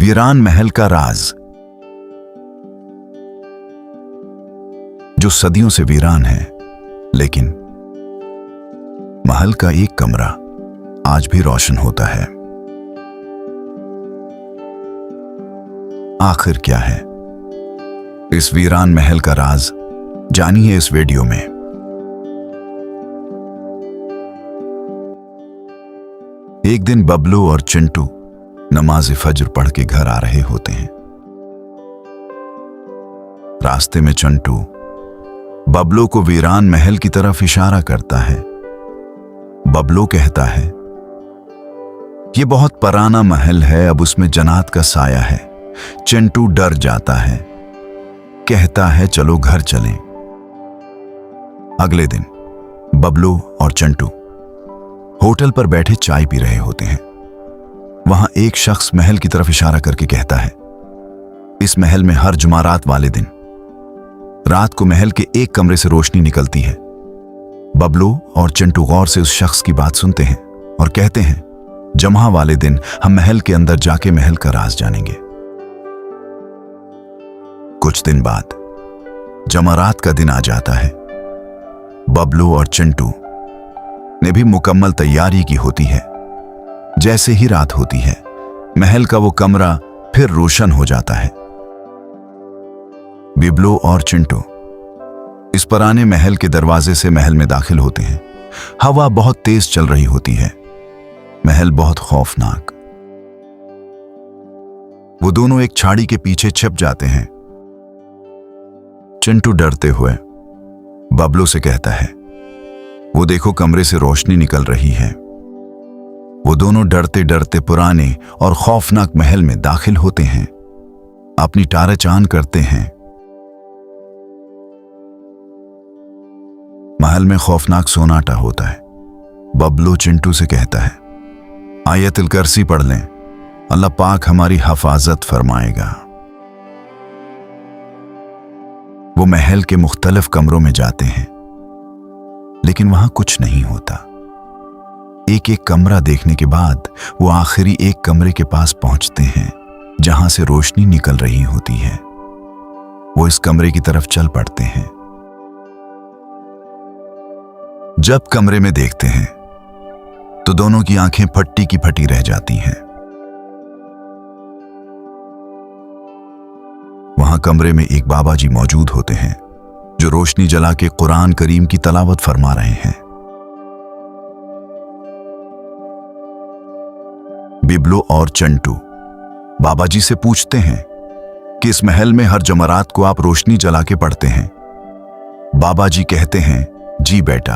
वीरान महल का राज। जो सदियों से वीरान है, लेकिन महल का एक कमरा आज भी रोशन होता है। आखिर क्या है इस वीरान महल का राज? जानिए इस वीडियो में। एक दिन बबलू और चिंटू नमाज फज्र पढ़ के घर आ रहे होते हैं। रास्ते में चिंटू बबलू को वीरान महल की तरफ इशारा करता है। बबलू कहता है, यह बहुत पुराना महल है, अब उसमें जन्नत का साया है। चिंटू डर जाता है, कहता है चलो घर चलें। अगले दिन बबलू और चिंटू होटल पर बैठे चाय पी रहे होते हैं। वहां एक शख्स महल की तरफ इशारा करके कहता है, इस महल में हर जुमारात वाले दिन रात को महल के एक कमरे से रोशनी निकलती है। बबलू और चिंटू गौर से उस शख्स की बात सुनते हैं और कहते हैं, जमा वाले दिन हम महल के अंदर जाके महल का राज जानेंगे। कुछ दिन बाद जमारात का दिन आ जाता है। बबलू और चिंटू ने भी मुकम्मल तैयारी की होती है। जैसे ही रात होती है, महल का वो कमरा फिर रोशन हो जाता है। बबलू और चिंटू इस पुराने महल के दरवाजे से महल में दाखिल होते हैं। हवा बहुत तेज चल रही होती है। महल बहुत खौफनाक। वो दोनों एक झाड़ी के पीछे छिप जाते हैं। चिंटू डरते हुए बबलू से कहता है, वो देखो कमरे से रोशनी निकल रही है। वो दोनों डरते डरते पुराने और खौफनाक महल में दाखिल होते हैं। अपनी टार्च ऑन करते हैं। महल में खौफनाक सोनाटा होता है। बबलू चिंटू से कहता है, आयतुल कुर्सी पढ़ लें, अल्लाह पाक हमारी हिफाजत फरमाएगा। वो महल के मुख्तलिफ कमरों में जाते हैं, लेकिन वहां कुछ नहीं होता। एक एक कमरा देखने के बाद वो आखिरी एक कमरे के पास पहुंचते हैं, जहां से रोशनी निकल रही होती है। वो इस कमरे की तरफ चल पड़ते हैं। जब कमरे में देखते हैं तो दोनों की आंखें फटी की फटी रह जाती हैं। वहां कमरे में एक बाबा जी मौजूद होते हैं, जो रोशनी जला के कुरान करीम की तलावत फरमा रहे हैं। बबलू और चिंटू बाबा जी से पूछते हैं कि इस महल में हर जमरात को आप रोशनी जला के पढ़ते हैं? बाबा जी कहते हैं, जी बेटा,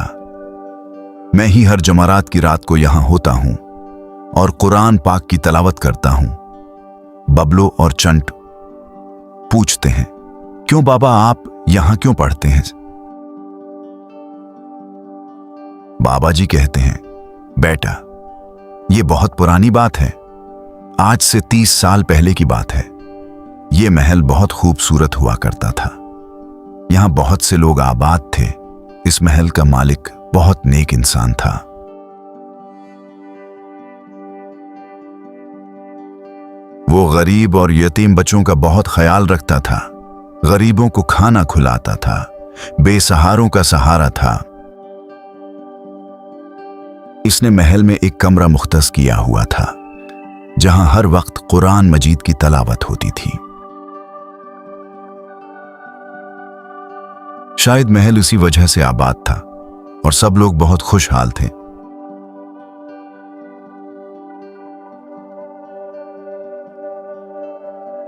मैं ही हर जमरात की रात को यहां होता हूं और कुरान पाक की तलावत करता हूं। बबलू और चिंटू पूछते हैं, क्यों बाबा, आप यहां क्यों पढ़ते हैं? बाबा जी कहते हैं, बेटा, ये बहुत पुरानी बात है। आज से 30 साल पहले की बात है। ये महल बहुत खूबसूरत हुआ करता था। यहां बहुत से लोग आबाद थे। इस महल का मालिक बहुत नेक इंसान था। वो गरीब और यतीम बच्चों का बहुत ख्याल रखता था। गरीबों को खाना खिलाता था। बेसहारों का सहारा था। इसने महल में एक कमरा मुख्तस किया हुआ था, जहां हर वक्त कुरान मजीद की तलावत होती थी। शायद महल इसी वजह से आबाद था और सब लोग बहुत खुशहाल थे।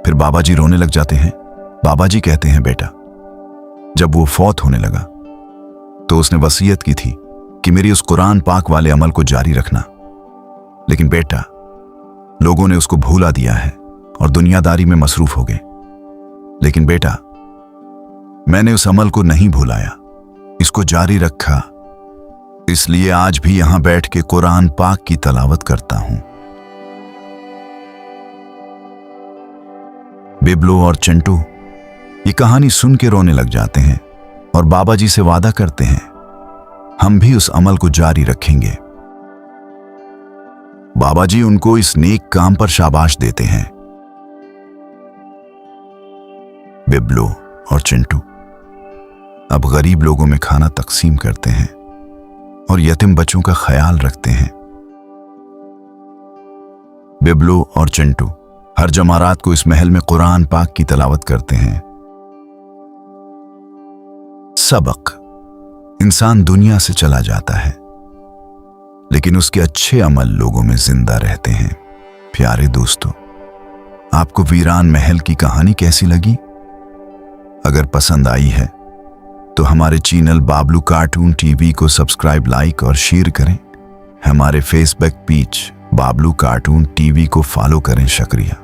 फिर बाबा जी रोने लग जाते हैं। बाबा जी कहते हैं, बेटा, जब वो फौत होने लगा तो उसने वसीयत की थी कि मेरी उस कुरान पाक वाले अमल को जारी रखना। लेकिन बेटा, लोगों ने उसको भूला दिया है और दुनियादारी में मसरूफ हो गए। लेकिन बेटा, मैंने उस अमल को नहीं भुलाया, इसको जारी रखा। इसलिए आज भी यहां बैठ के कुरान पाक की तलावत करता हूं। बबलू और चिंटू ये कहानी सुन के रोने लग जाते हैं और बाबा जी से वादा करते हैं, हम भी उस अमल को जारी रखेंगे। बाबा जी उनको इस नेक काम पर शाबाश देते हैं बिब्लो और चिंटू अब गरीब लोगों में खाना तकसीम करते हैं और यतीम बच्चों का ख्याल रखते हैं। बिब्लो और चिंटू हर जमारात को इस महल में कुरान पाक की तलावत करते हैं। सबक: इंसान दुनिया से चला जाता है, लेकिन उसके अच्छे अमल लोगों में जिंदा रहते हैं। प्यारे दोस्तों, आपको वीरान महल की कहानी कैसी लगी? अगर पसंद आई है तो हमारे चैनल बाबलू कार्टून टीवी को सब्सक्राइब, लाइक और शेयर करें। हमारे Facebook page Bablu cartoon TV को फॉलो करें। शुक्रिया।